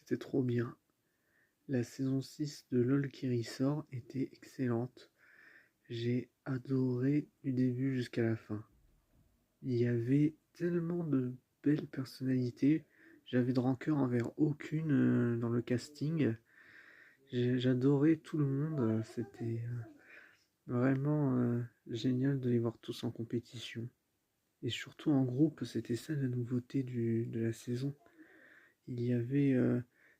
c'était trop bien. La saison 6 de LOL qui ressort était excellente. J'ai adoré du début jusqu'à la fin. Il y avait tellement de belles personnalités. J'avais de rancœur envers aucune dans le casting. J'adorais tout le monde. C'était vraiment génial de les voir tous en compétition. Et surtout en groupe, c'était ça la nouveauté de la saison. Il y avait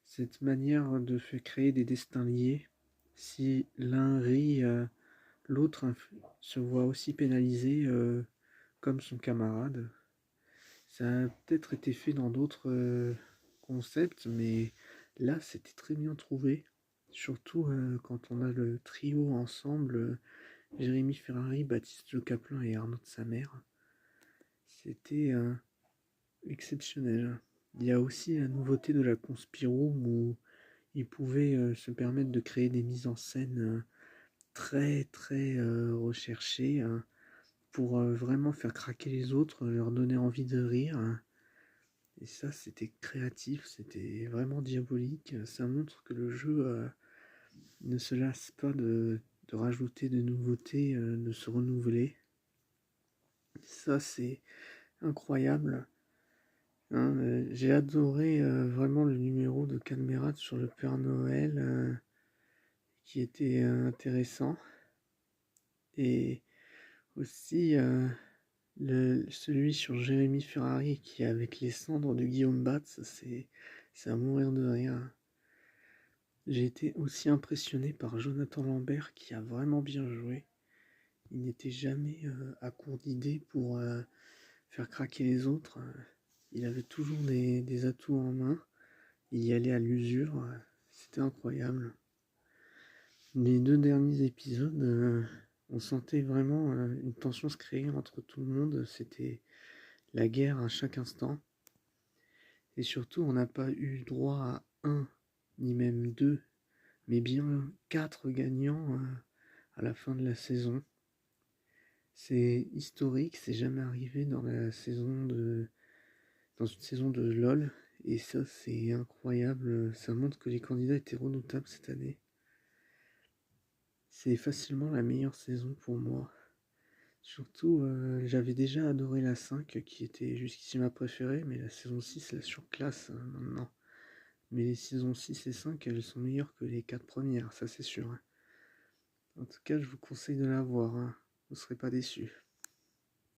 cette manière de faire créer des destins liés. Si l'un rit, l'autre se voit aussi pénalisé comme son camarade. Ça a peut-être été fait dans d'autres concepts, mais là c'était très bien trouvé. Surtout quand on a le trio ensemble, Jérémy Ferrari, Baptiste Le Caplin et Arnaud de sa mère. C'était exceptionnel. Il y a aussi la nouveauté de la Conspiroom où ils pouvaient se permettre de créer des mises en scène très très recherchées pour vraiment faire craquer les autres, leur donner envie de rire. Et ça, c'était créatif, c'était vraiment diabolique. Ça montre que le jeu ne se lasse pas de rajouter de nouveautés, de se renouveler. Ça, c'est incroyable. Hein, j'ai adoré vraiment le numéro de Cadmerat sur le Père Noël qui était intéressant. Et aussi celui sur Jérémy Ferrari qui est avec les cendres de Guillaume Batz, c'est à mourir de rire. J'ai été aussi impressionné par Jonathan Lambert qui a vraiment bien joué. Il n'était jamais à court d'idées pour faire craquer les autres. Il avait toujours des atouts en main. Il y allait à l'usure. C'était incroyable. Les 2 derniers épisodes, on sentait vraiment une tension se créer entre tout le monde. C'était la guerre à chaque instant. Et surtout, on n'a pas eu droit à un, ni même deux, mais bien 4 gagnants à la fin de la saison. C'est historique, c'est jamais arrivé dans une saison de LOL. Et ça, c'est incroyable. Ça montre que les candidats étaient redoutables cette année. C'est facilement la meilleure saison pour moi. Surtout, j'avais déjà adoré la 5 qui était jusqu'ici ma préférée, mais la saison 6 la surclasse maintenant. Mais les saisons 6 et 5, elles sont meilleures que les 4 premières, ça c'est sûr. En tout cas, je vous conseille de la voir, hein. Vous ne serez pas déçus.